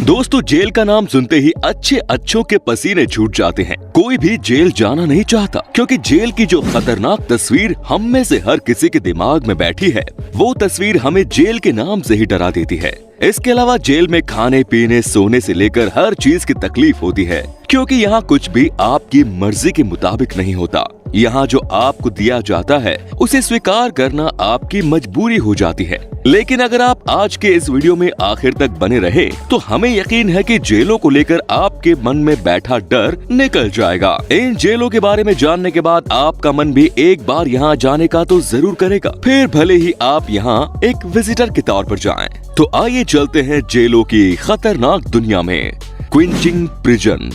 दोस्तों, जेल का नाम सुनते ही अच्छों के पसीने छूट जाते हैं। कोई भी जेल जाना नहीं चाहता, क्योंकि जेल की जो खतरनाक तस्वीर हम में से हर किसी के दिमाग में बैठी है, वो तस्वीर हमें जेल के नाम से ही डरा देती है। इसके अलावा जेल में खाने पीने सोने से लेकर हर चीज की तकलीफ होती है, क्योंकि यहाँ कुछ भी आपकी मर्जी के मुताबिक नहीं होता। यहाँ जो आपको दिया जाता है उसे स्वीकार करना आपकी मजबूरी हो जाती है। लेकिन अगर आप आज के इस वीडियो में आखिर तक बने रहे तो हमें यकीन है कि जेलों को लेकर आपके मन में बैठा डर निकल जाएगा। इन जेलों के बारे में जानने के बाद आपका मन भी एक बार यहाँ जाने का तो जरूर करेगा, फिर भले ही आप यहाँ एक विजिटर के तौर पर जाएं। तो आइए चलते हैं जेलों की खतरनाक दुनिया में। Quenching prison.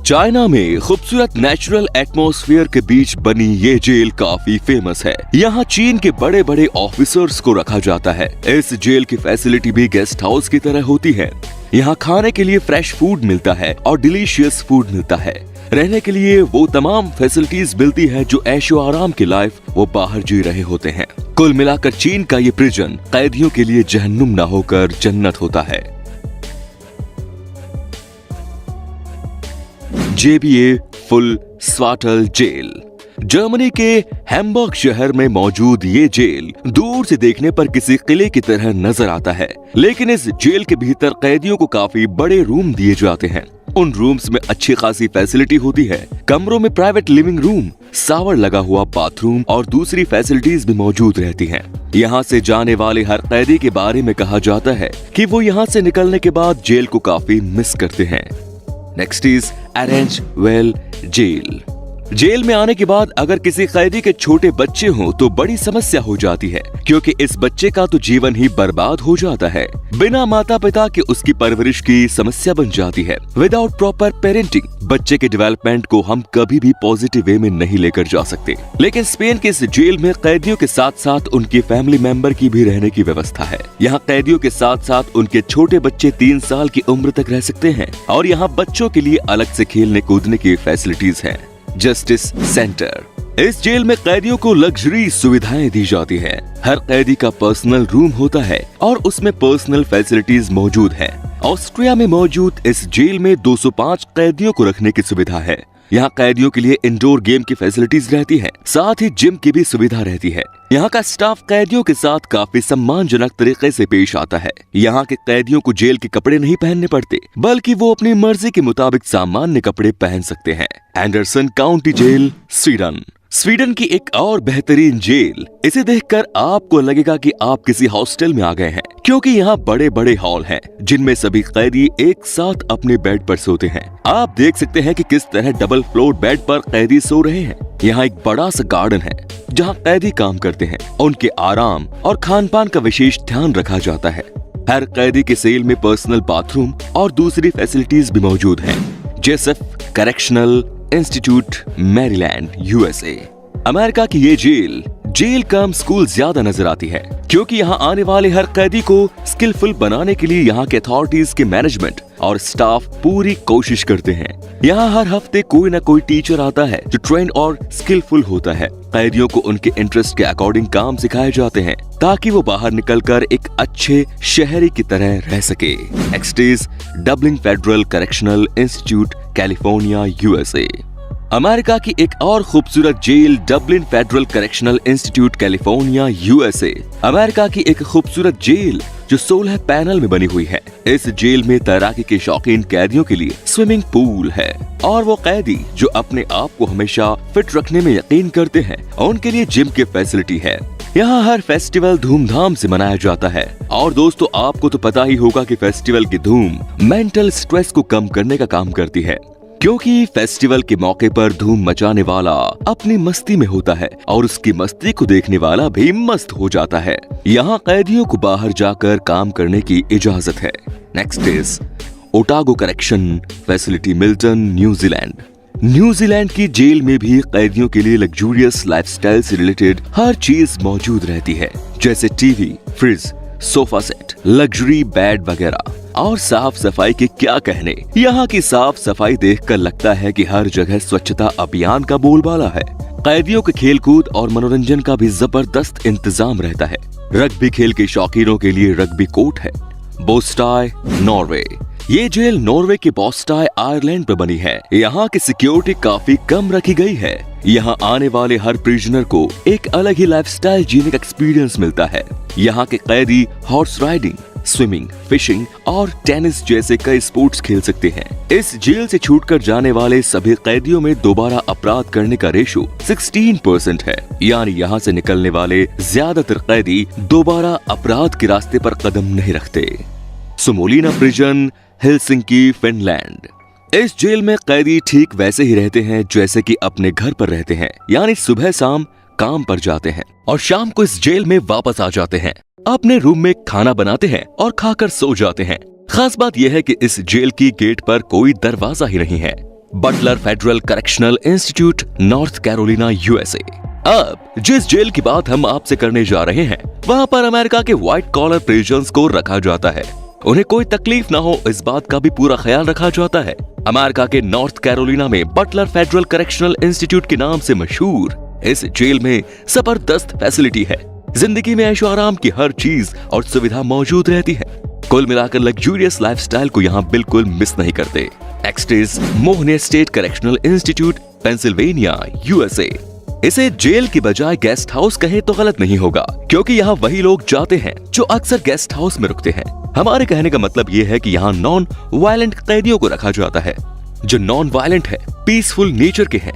चाइना में खूबसूरत नेचुरल एटमॉस्फेयर के बीच बनी ये जेल काफी फेमस है। यहाँ चीन के बड़े बड़े ऑफिसर्स को रखा जाता है। इस जेल की फैसिलिटी भी गेस्ट हाउस की तरह होती है। यहाँ खाने के लिए फ्रेश फूड मिलता है और डिलीशियस फूड मिलता है। रहने के लिए वो तमाम फैसिलिटीज मिलती है जो ऐशो आराम की लाइफ वो बाहर जी रहे होते हैं। कुल मिलाकर चीन का ये प्रिजन कैदियों के लिए जहन्नुम न होकर जन्नत होता है। JBA Fuhlsbüttel jail. Germany के हैम्बर्ग शहर में मौजूद ये जेल दूर से देखने पर किसी किले की तरह नजर आता है, लेकिन इस जेल के भीतर कैदियों को काफी बड़े रूम दिए जाते हैं। उन रूम्स में अच्छी खासी फैसिलिटी होती है। कमरों में प्राइवेट लिविंग रूम, शावर लगा हुआ बाथरूम और दूसरी फैसिलिटीज भी मौजूद रहती हैं। यहाँ से जाने वाले हर कैदी के बारे में कहा जाता है कि वो यहाँ से निकलने के बाद जेल को काफी मिस करते हैं। Next is Aranjuez jail. Jail में आने के बाद अगर किसी कैदी के छोटे बच्चे हों तो बड़ी समस्या हो जाती है, क्योंकि इस बच्चे का तो जीवन ही बर्बाद हो जाता है। बिना माता पिता के उसकी परवरिश की समस्या बन जाती है। विदाउट प्रॉपर पेरेंटिंग बच्चे के डेवलपमेंट को हम कभी भी पॉजिटिव वे में नहीं लेकर जा सकते। लेकिन स्पेन के इस जेल में कैदियों के साथ साथ उनके फैमिली मेंबर की भी रहने की व्यवस्था है। यहाँ कैदियों के साथ साथ उनके छोटे बच्चे 3 साल की उम्र तक रह सकते हैं और यहाँ बच्चों के लिए अलग से खेलने कूदने की फैसिलिटीज हैं। Justice centre. इस जेल में कैदियों को लग्जरी सुविधाएं दी जाती हैं। हर कैदी का पर्सनल रूम होता है और उसमें पर्सनल फैसिलिटीज मौजूद है। ऑस्ट्रिया में मौजूद इस जेल में 205 कैदियों को रखने की सुविधा है। यहाँ कैदियों के लिए इंडोर गेम की फैसिलिटीज रहती है, साथ ही जिम की भी सुविधा रहती है। यहाँ का स्टाफ कैदियों के साथ काफी सम्मानजनक तरीके से पेश आता है। यहाँ के कैदियों को जेल के कपड़े नहीं पहनने पड़ते, बल्कि वो अपनी मर्जी के मुताबिक सामान्य कपड़े पहन सकते हैं। Anderson County jail, Sweden. Sweden की एक और बेहतरीन जेल। इसे देखकर आपको लगेगा कि आप किसी हॉस्टल में आ गए हैं, क्योंकि यहाँ बड़े बड़े हॉल हैं, जिनमें सभी कैदी एक साथ अपने बेड पर सोते हैं। आप देख सकते हैं कि किस तरह डबल फ्लोर बेड पर कैदी सो रहे हैं। यहाँ एक बड़ा सा गार्डन है जहाँ कैदी काम करते हैं। उनके आराम और खान पान का विशेष ध्यान रखा जाता है। हर कैदी के सेल में पर्सनल बाथरूम और दूसरी फैसिलिटीज भी मौजूद हैं। Jessup correctional institute, Maryland, USA। America की ये जेल कम स्कूल ज्यादा नजर आती है, क्योंकि यहाँ आने वाले हर कैदी को स्किलफुल बनाने के लिए यहाँ के अथॉरिटीज के मैनेजमेंट और स्टाफ पूरी कोशिश करते हैं। यहाँ हर हफ्ते कोई न कोई टीचर आता है जो ट्रेंड और स्किलफुल होता है। कैदियों को उनके इंटरेस्ट के अकॉर्डिंग काम सिखाए जाते हैं, ताकि वो बाहर निकलकर एक अच्छे शहरी की तरह रह सके। Next is Dublin Federal Correctional Institute, California, USA। America की एक और खूबसूरत jail, Dublin Federal Correctional Institute, California, USA। America की एक खूबसूरत जेल जो 16 पैनल में बनी हुई है। इस जेल में तैराकी के शौकीन कैदियों के लिए स्विमिंग पूल है, और वो कैदी जो अपने आप को हमेशा फिट रखने में यकीन करते हैं, उनके लिए जिम की फैसिलिटी है। यहाँ हर फेस्टिवल धूमधाम से मनाया जाता है। और दोस्तों, आपको तो पता ही होगा कि फेस्टिवल की धूम मेंटल स्ट्रेस को कम करने का काम करती है, क्योंकि फेस्टिवल के मौके पर धूम मचाने वाला अपनी मस्ती में होता है और उसकी मस्ती को देखने वाला भी मस्त हो जाता है। यहाँ कैदियों को बाहर जाकर काम करने की इजाजत है। Next is Otago correction facility, Milton, New Zealand. New Zealand की जेल में भी कैदियों के लिए लग्जूरियस लाइफस्टाइल से रिलेटेड हर चीज मौजूद रहती है, जैसे TV, fridge, sofa set, luxury bed वगैरह। और साफ सफाई के क्या कहने। यहाँ की साफ सफाई देखकर लगता है कि हर जगह स्वच्छता अभियान का बोलबाला है। कैदियों के खेलकूद और मनोरंजन का भी जबरदस्त इंतजाम रहता है। रग्बी खेल के शौकीनों के लिए रग्बी कोर्ट है। बोस्टाय, नॉर्वे। ये जेल नॉर्वे के बोस्टाय आयरलैंड पर बनी है। यहाँ की सिक्योरिटी काफी कम रखी गई है। यहाँ आने वाले हर प्रिजनर को एक अलग ही लाइफस्टाइल जीने का एक्सपीरियंस मिलता है। यहाँ के कैदी हॉर्स राइडिंग, स्विमिंग, फिशिंग और टेनिस जैसे कई स्पोर्ट्स खेल सकते हैं। इस जेल से छूटकर जाने वाले सभी कैदियों में दोबारा अपराध करने का रेशो 16% है। यानी यहाँ से निकलने वाले ज्यादातर कैदी दोबारा अपराध के रास्ते पर कदम नहीं रखते। सुमोलिना प्रिजन, हेलसिंकी, फिनलैंड। इस जेल में कैदी ठीक वैसे ही रहते हैं जैसे कि अपने घर पर रहते हैं। यानी सुबह शाम काम पर जाते हैं और शाम को इस जेल में वापस आ जाते हैं। अपने रूम में खाना बनाते हैं और खाकर सो जाते हैं। खास बात यह है कि इस जेल की गेट पर कोई दरवाजा ही नहीं है। Butler Federal Correctional Institute, North Carolina, USA. अब जिस जेल की बात हम आपसे करने जा रहे हैं, वहाँ पर अमेरिका के व्हाइट कॉलर प्रिजनर्स को रखा जाता है। उन्हें कोई तकलीफ ना हो इस बात का भी पूरा ख्याल रखा जाता है। अमेरिका के नॉर्थ कैरोलिना में बटलर फेडरल करेक्शनल इंस्टीट्यूट के नाम से मशहूर इस जेल में जबरदस्त फैसिलिटी है। जिंदगी में ऐशो आराम की हर चीज और सुविधा मौजूद रहती है। कुल मिलाकर लग्जूरियस लाइफस्टाइल को यहाँ बिल्कुल मिस नहीं करते। नेक्स्ट इज मोहने state correctional institute, Pennsylvania, USA. इसे जेल की बजाय गेस्ट हाउस कहे तो गलत नहीं होगा, क्योंकि यहाँ वही लोग जाते हैं जो अक्सर गेस्ट हाउस में रुकते हैं। हमारे कहने का मतलब ये है कि यहाँ नॉन वायलेंट कैदियों को रखा जाता है, जो नॉन वायलेंट है, पीसफुल नेचर के हैं।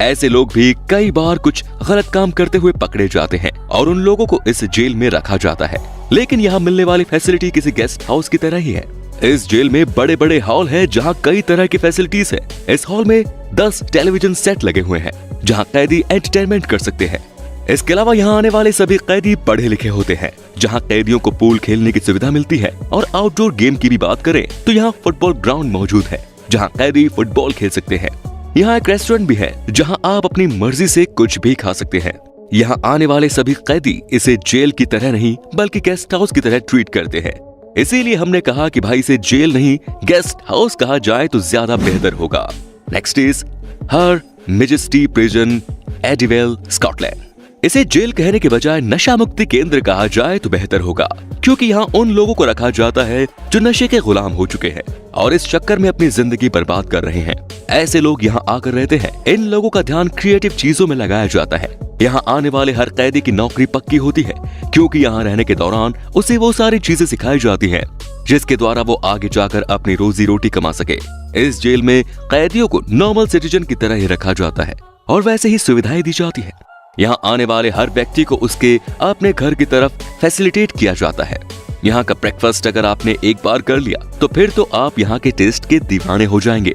ऐसे लोग भी कई बार कुछ गलत काम करते हुए पकड़े जाते हैं और उन लोगों को इस जेल में रखा जाता है। लेकिन यहाँ मिलने वाली फैसिलिटी किसी गेस्ट हाउस की तरह ही है। इस जेल में बड़े बड़े हॉल है जहाँ कई तरह की फैसिलिटीज है। इस हॉल में 10 टेलीविजन सेट लगे हुए हैं जहाँ कैदी एंटरटेनमेंट कर सकते हैं। इसके अलावा यहाँ आने वाले सभी कैदी पढ़े लिखे होते हैं, जहाँ कैदियों को पूल खेलने की सुविधा मिलती है। और आउटडोर गेम की भी बात करें तो यहाँ फुटबॉल ग्राउंड मौजूद है जहाँ कैदी फुटबॉल खेल सकते हैं। यहाँ एक रेस्टोरेंट भी है जहाँ आप अपनी मर्जी से कुछ भी खा सकते हैं। यहाँ आने वाले सभी कैदी इसे जेल की तरह नहीं बल्कि गेस्ट हाउस की तरह ट्रीट करते हैं। इसीलिए हमने कहा कि भाई इसे जेल नहीं गेस्ट हाउस कहा जाए तो ज्यादा बेहतर होगा। Next is her majesty prison, Addiewell, Scotland. इसे जेल कहने के बजाय नशा मुक्ति केंद्र कहा जाए तो बेहतर होगा, क्योंकि यहाँ उन लोगों को रखा जाता है जो नशे के गुलाम हो चुके हैं और इस चक्कर में अपनी जिंदगी बर्बाद कर रहे हैं। ऐसे लोग यहाँ आकर रहते हैं। इन लोगों का ध्यान क्रिएटिव चीजों में लगाया जाता है। यहाँ आने वाले हर कैदी की नौकरी पक्की होती है, क्योंकि यहाँ रहने के दौरान उसे वो सारी चीजें सिखाई जाती हैं जिसके द्वारा वो आगे जाकर अपनी रोजी रोटी कमा सके। इस जेल में कैदियों को नॉर्मल सिटीजन की तरह ही रखा जाता है और वैसे ही सुविधाएं दी जाती है। यहाँ आने वाले हर व्यक्ति को उसके अपने घर की तरफ फैसिलिटेट किया जाता है। यहाँ का ब्रेकफास्ट अगर आपने एक बार कर लिया तो फिर तो आप यहाँ के टेस्ट के दीवाने हो जाएंगे।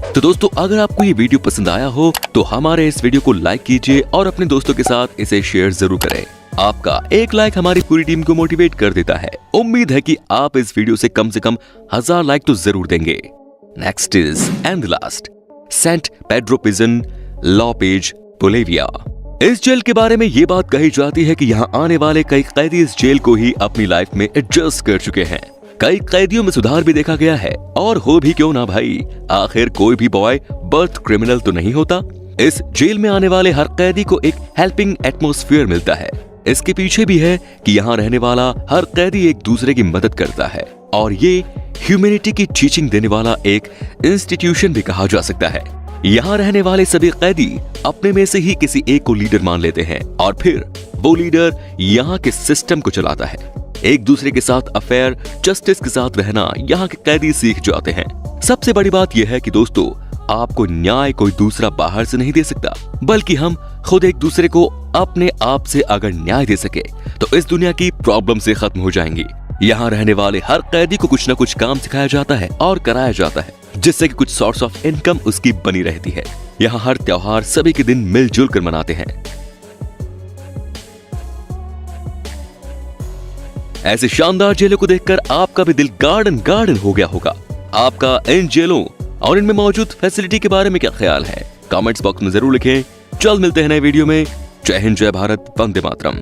तो दोस्तों, अगर आपको ये वीडियो पसंद आया हो तो हमारे इस वीडियो को लाइक कीजिए और अपने दोस्तों के साथ इसे शेयर जरूर करें। आपका एक लाइक हमारी पूरी टीम को मोटिवेट कर देता है। उम्मीद है कि आप इस वीडियो से कम 1000 लाइक तो जरूर देंगे। Next is and last, Saint Pedro prison, La Paz, Bolivia. इस जेल के बारे में ये बात कही जाती है कि यहाँ आने वाले कई कैदी इस जेल को ही अपनी लाइफ में एडजस्ट कर चुके हैं। कई कैदियों में सुधार भी देखा गया है, और हो भी क्यों ना भाई, आखिर कोई भी बॉय बर्थ क्रिमिनल तो नहीं होता। इस जेल में आने वाले हर कैदी को एक हेल्पिंग एटमॉस्फेयर मिलता है। इसके पीछे भी है कि यहाँ रहने वाला हर कैदी एक दूसरे की मदद करता है, और ये ह्यूमैनिटी की टीचिंग देने वाला एक इंस्टीट्यूशन भी कहा जा सकता है। यहाँ रहने वाले सभी कैदी अपने में से ही किसी एक को लीडर मान लेते हैं और फिर वो लीडर यहाँ के सिस्टम को चलाता है। एक दूसरे के साथ अफेयर, जस्टिस के साथ रहना यहाँ के कैदी सीख जाते हैं। सबसे बड़ी बात यह है कि दोस्तों, आपको न्याय कोई दूसरा बाहर से नहीं दे सकता, बल्कि हम खुद एक दूसरे को अपने आप से अगर न्याय दे सके तो इस दुनिया की प्रॉब्लम से खत्म हो जाएंगी। यहाँ रहने वाले हर कैदी को कुछ न कुछ काम सिखाया जाता है और कराया जाता है, जिससे कि कुछ सोर्स ऑफ इनकम उसकी बनी रहती है। यहाँ हर त्योहार सभी के दिन मिलजुल कर मनाते हैं। ऐसे शानदार जेलों को देखकर आपका भी दिल गार्डन गार्डन हो गया होगा। आपका इन जेलों और इनमें मौजूद फैसिलिटी के बारे में क्या ख्याल है? कमेंट्स बॉक्स में जरूर लिखें। जल्द मिलते हैं नए वीडियो में। जय हिंद, जय भारत, वंदे मातरम।